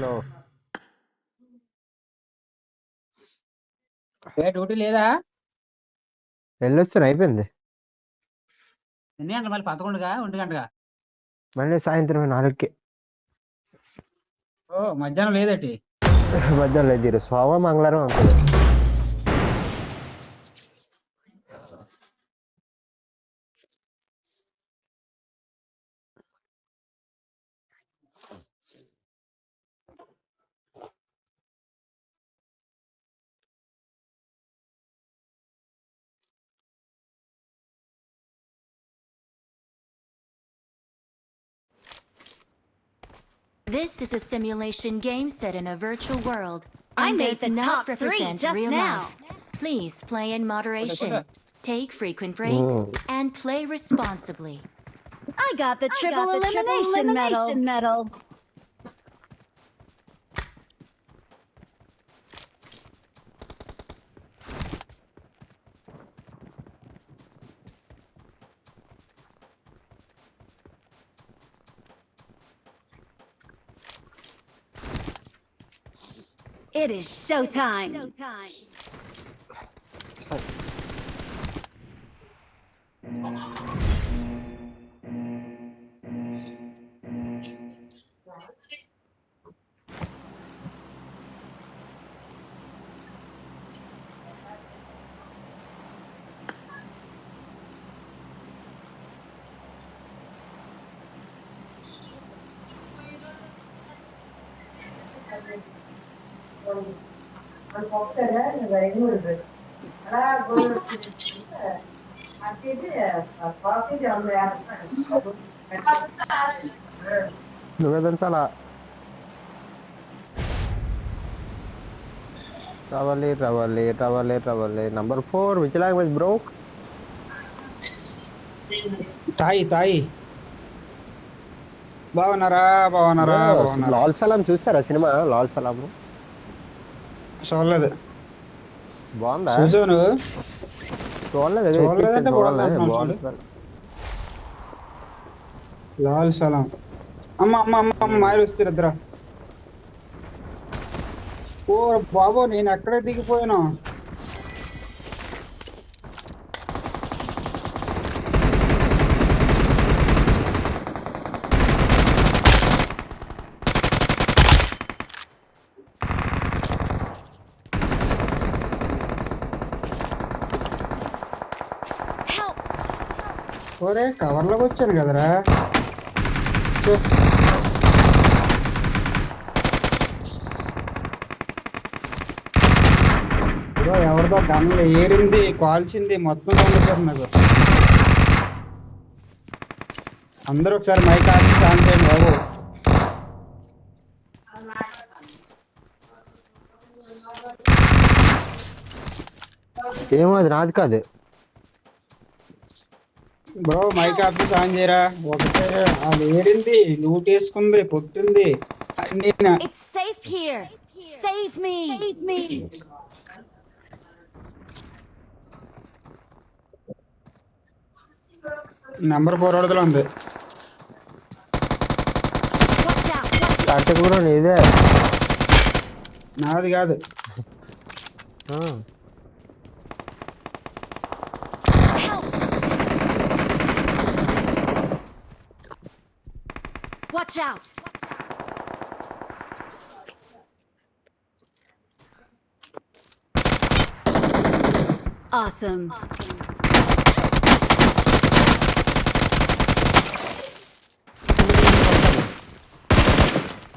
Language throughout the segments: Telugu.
లో డ్యూటీ లేదా? వెళ్ళొచ్చాను, అయిపోయింది. ఎన్ని గంటలు మళ్ళీ? 11గా 1 గంటగా? మళ్ళీ సాయంత్రం 4కి. ఓ మధ్యాహ్నం లేదటి? మధ్యాహ్నం లేదు, ఈరోజు సోమ మంగళవారం ఉంటుంది. This is a simulation game set in a virtual world. I made does the not top 3 represent just real now. life. Please play in moderation. Take frequent breaks and play responsibly. I got the triple elimination medal. It is showtime. నువ్వే దంచాలా? Ravali. Number 4, which language bro? తాయి. బాగున్నారా? లాల్ సలాం చూసారా సినిమా? లాల్ సలాం చూడలేదు. బాగుందా? చూసాను. చూడలేదంటే బాగుంది. లాల్ సలాం. అమ్మ మాయలు వస్తారు ఇద్దరు. ఓ బాబో, నేను ఎక్కడే దిగిపోయాను. ఒరే కవర్లోకి వచ్చాను కదరా. ఎవరిదో గన్లు ఏరింది, కాల్చింది, మొత్తం పండుతారు నాకు. అందరూ ఒకసారి మైక్ ఆపి ఆన్ చేయండి బాబు. ఏమో, అది నాది కాదు బ్రో. మైక్ ఆఫీస్ ఆన్ చేయరా. ఒకటే అది ఏరింది, లూట్ వేసుకుంది, పుట్టింది అన్ని. It's safe here. Save me. Number 4 వడదలో ఉంది. Watch out. అంటే కూడా నీదే. నాది కాదు. Watch out. Awesome.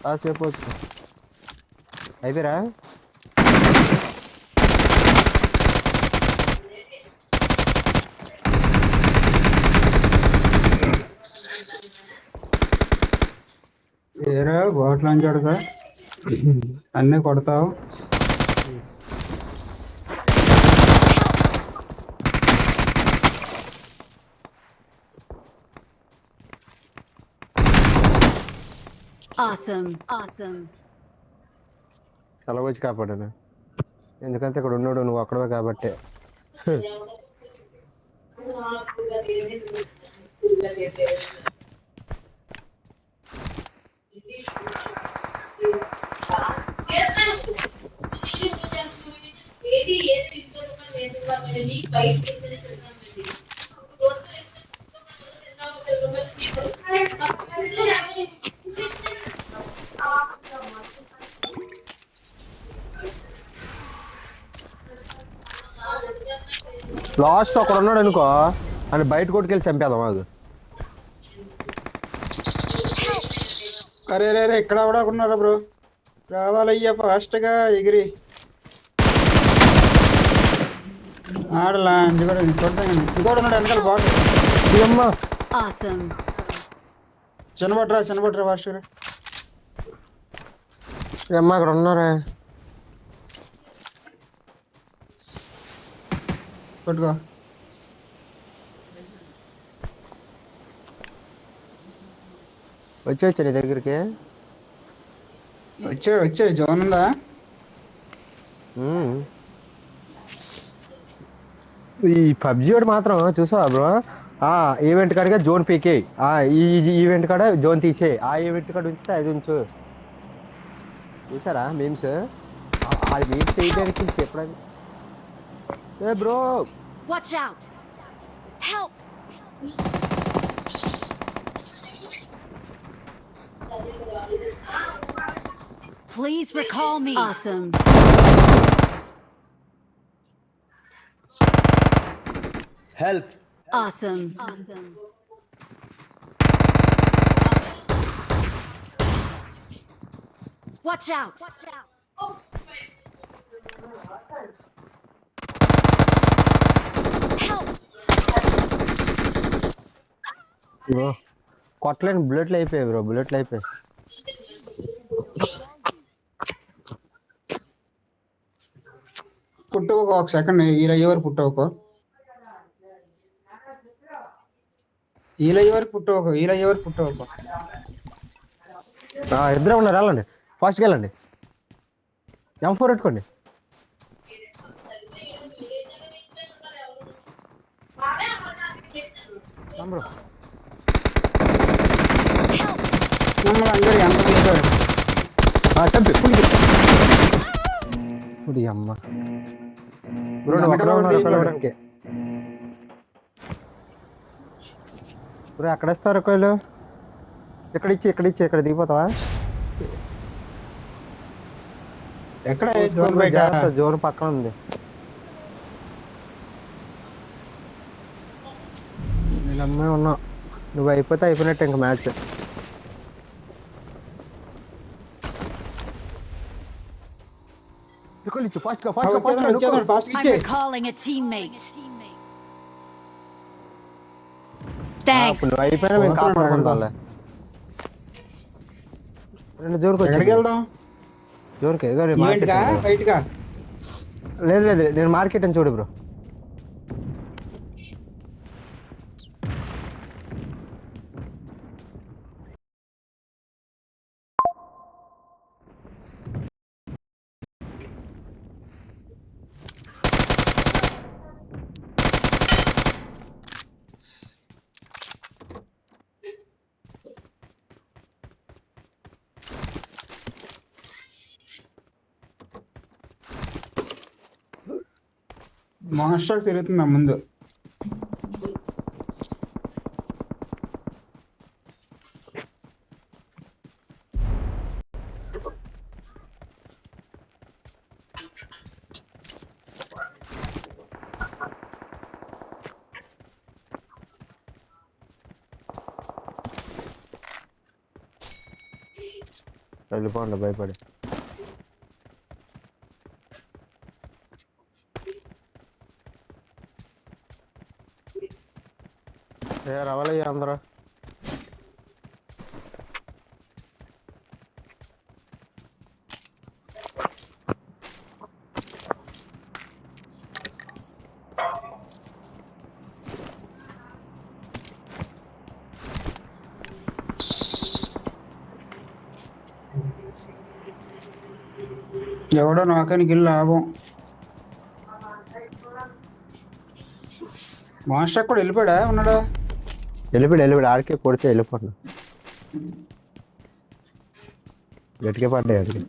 కాసేపు వచ్చు. అయిపోయారా? ఏరా బాటిల్ అని చూడక అన్నీ కొడతావు. Awesome. చాలా వచ్చి కాపాడాను. ఎందుకంటే ఇక్కడ ఉన్నాడు, నువ్వు అక్కడవే కాబట్టి. లాస్ట్ ఒకడు ఉన్నాడు అనుకో అని బయట కొట్టుకెళ్ళి చంపేద్దాం అది. అరే రే రే ఇక్కడ కూడా ఉన్నారా బ్రో? రావాలయ్యా ఫాస్ట్ గా ఎగిరి ఆడలా ఇంకోటి ఇంకోటి ఉన్నాడు వెనకాల బాట్. అమ్మా Awesome. చిన్నబట్రా ఫాస్ట్ గా. అమ్మా అక్కడ ఉన్నారా? పట్టుకో. వచ్చేచ్చా నీ దగ్గరికి? వచ్చే జోన్ ఉందా? ఈ పబ్జి వాడు మాత్రం చూసావా బ్రో? ఈవెంట్ కాడగా జోన్ పీకే, ఈ ఈవెంట్ కాడ జోన్ తీసే, ఆ ఈవెంట్ కాడ ఉంచితే అది ఉంచు. చూసారా మీమ్స్? అది మీమ్స్ చేయడానికి చెప్పడానికి. ఏ bro Watch out! Help! Please recall me. Awesome. Help! Awesome. Watch out! Help! Bro కొట్టలేని బుల్లెట్లు అయిపోయాయి బ్రో, బుల్లెట్లు అయిపోయాయి. పుట్టవుకో ఒక సెకండ్, ఈలయ్యే వరకు పుట్టవుకో. ఈలయ్యే వరకు పుట్టవుకో. ఇద్దరే ఉన్నారు, వెళ్ళండి ఫాస్ట్గా వెళ్ళండి. M4 పెట్టుకోండి. బ్రో మమ్మల్ని అందరు ఎంత చేశారు? చంపి పుడి అమ్మ బ్రో. బ్రో ఎక్కడ ఇస్తారు రొక్కలు? ఇక్కడ ఇచ్చి ఇక్కడ దిగిపోతావా? ఎక్కడ జోన్ బయట? జోన్ పక్కన ఉంది. నేను అమ్మే ఉన్నా, నువ్వు అయిపోతే అయిపోయినట్టు ఇంక match. I'm recalling a teammate. Thanks. నువ్వు అయిపోయినా మేము కాపాడుకుందాం. జోన్కి ఎక్కడికి వెళ్దాం? జోన్కి బయటగా లేదు నేను మార్కెట్ అని చూడు బ్రో. మాస్టర్ తిరుగుతుందా ముందు? వెళ్ళిపోండి భయపడి. రావాలయ్యా అందరూ. ఎవడో నాకానికి వెళ్ళి లాభం. మాస్టర్ కూడా వెళ్ళిపోయాడా ఉన్నాడా? వెళ్ళిపోయాడు ఆడికే కొడితే వెళ్ళిపోండి. గట్టిగా పడ్డాయి ఆడికి.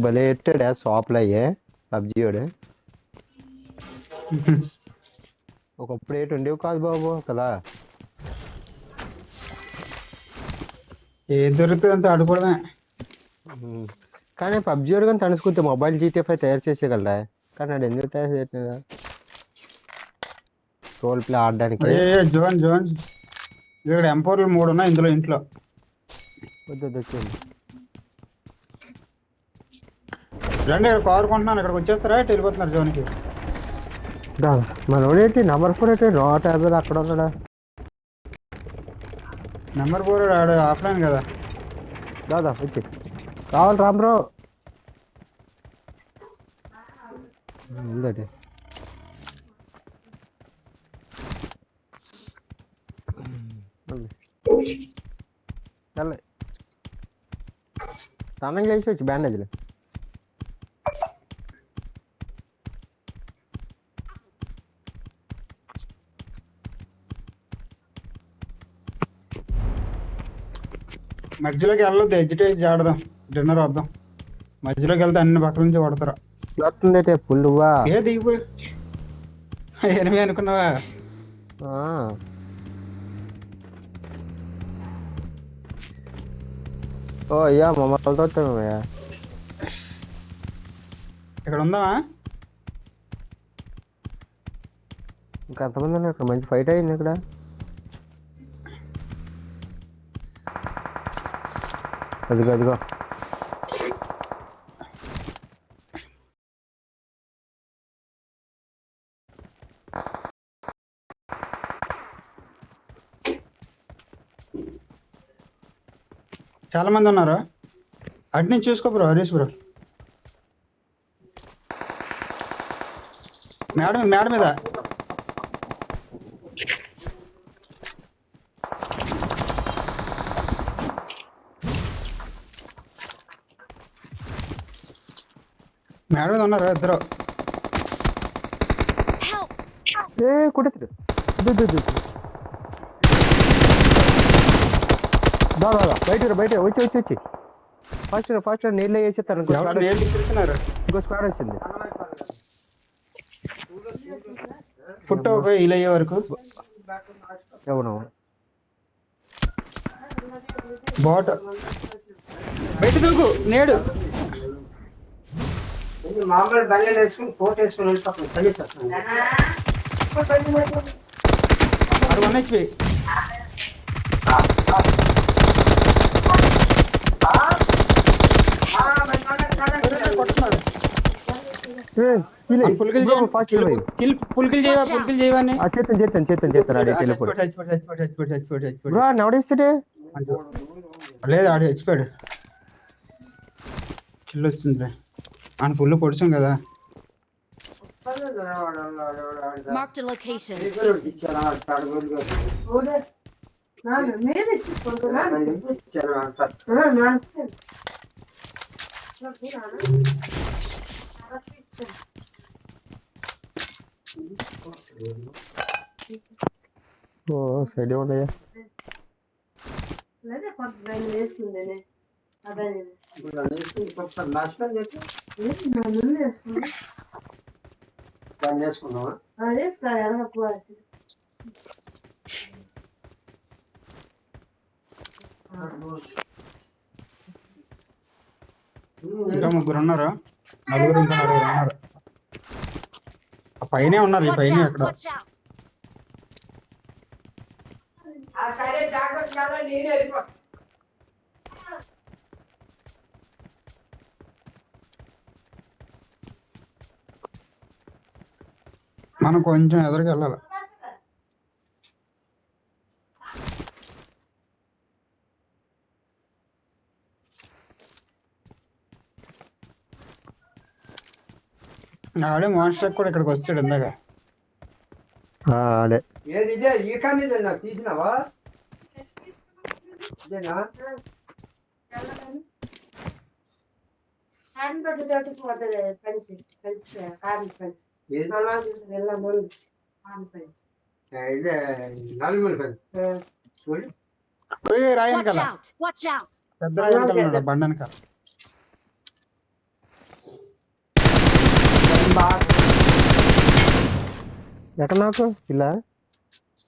భలే ఎట్టాడా షాప్లో అయ్యే పబ్జి వాడు. ఒకప్పుడు ఏటు ఉండేవి కాదు బాబు కదా. ఏది దొరుకుతుంది అంత ఆడుకోవడమే. కానీ పబ్జి వాడు కానీ తనుసుకుంటే మొబైల్ జీటీఎఫ్ తయారు చేసేయగలరా, కానీ అది ఎందుకు తయారు చేయట్లేదా రోల్ ప్లే ఆడడానికి. జోన్ జోన్ ఇక్కడ M4 3 ఉన్నాయి ఇందులో ఇంట్లో. వద్దు వచ్చింది రండి, ఇక్కడ కారు కొంటున్నాను, ఇక్కడికి వచ్చేస్తారా వెళ్ళిపోతున్నారు జోన్కి. మనోడేంటి నెంబర్ 4 ఏంటి 150 అక్కడ ఉన్నాడా. నెంబర్ 4 ఆడు ఆఫ్లైన్ కదా. దాదా వచ్చి కావాలి రామ్రావు ఉందటి. స్నానం చేసి వచ్చి బ్యాండేజ్లు. మధ్యలోకి వెళ్ళొద్దు, ఎడ్జిటేజ్ ఆడదాం, డిన్నర్ వద్దాం. మధ్యలోకి వెళ్తే అన్ని పక్కల నుంచి కొడతారా. వస్తుందటే పుల్లువా ఏ దిగిపోయి ఎనిమి అనుకున్నావా. ఓ అయ్యా మమ్మల్ని తోటమయ్యా. ఇక్కడ ఉందామా. ఇంకా ఎంతమంది ఉన్నారు ఇక్కడ, మంచి ఫైట్ అయింది ఇక్కడ. అదిగో అదిగో చాలా మంది ఉన్నారు. అటు నుంచి చూసుకో బ్రో, హరీష్ బ్రో. మేడ మీద ఉన్నారు ఇద్దరు. ఏ కొట్టేది దాదా బయట వచ్చి ఫాస్ట్ నీళ్ళు వేసేస్తాను. ఇంకో స్క్వాడ్ వచ్చింది. ఫుట్ ఇలా అయ్యే వరకు అవును బాట్ బయట దూకు నేడు. మామూలు బండి వేసుకుని కోట్ వేసుకుని వెళ్ళిపోతాం కలిసి అది 1 HP. పుల్కిల్ చేయవని నవడేస్తే లేదు ఆడు చచ్చిపోయాడు. కిల్ వస్తుంది ఆయన పుల్లు పొడిచాం కదా. Marked a location. ఓ సైడ్ ఉన్నాయా. ఇంకా ముగ్గురు ఉన్నారు, నలుగురు ఇంకా నలుగురు ఉన్నారు. ఆ పైనే ఉన్నారు, ఈ పైన ఎక్కడ మనం కొంచెం ఎదురుకి వెళ్ళాలి. ఆడే మాన్స్టర్ కూడా ఇక్కడికి వచ్చాడు ఇందాక. ఆడే ఏది ఇదే ఈ కామీద నాకు తీసినావా ఇదేనా ఇదే నలుగురు పని చూడు పోయి రాయను Watch కదా, out! Watch out! పెద్ద రాయను కదా బండనక. ఎక్కడ నాకు ఇలా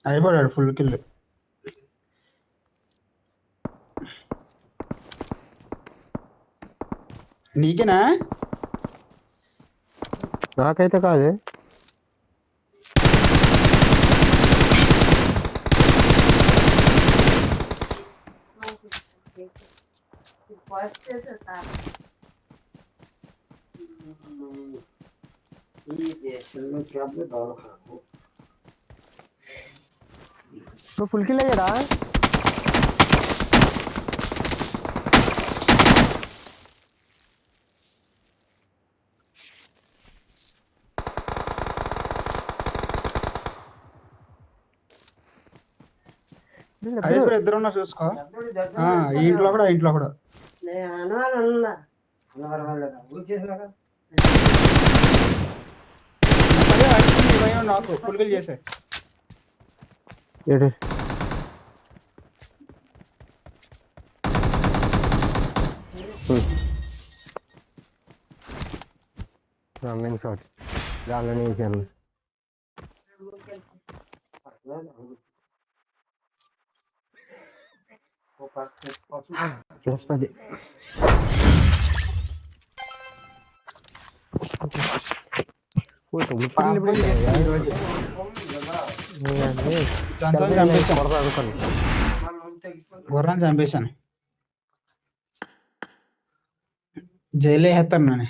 అయిపోయాడు ఫుల్ కిల్. నీకేనా? నాకైతే కాదు. ఈ దేశంలో జాబ్లు దొరకవు. నువ్వు ఫుల్ కిల్ అయ్యాడా? అయిపోయి ఇద్దరు ఉన్నా చూసుకో. ఈ ఇంట్లో కూడా, ఇంట్లో కూడా. నేను అనవాలన్నా ఊరిచేసినాక అదే అడిగింది భయం నాకు. ఫుల్ కిల్ చేసే. ఏడు రన్నింగ్ షాట్ దానిలోనే వేసాను. ప్లస్ 10. గుర్రాన్ని చంపేశాను. జైలు వేస్తాను నేను.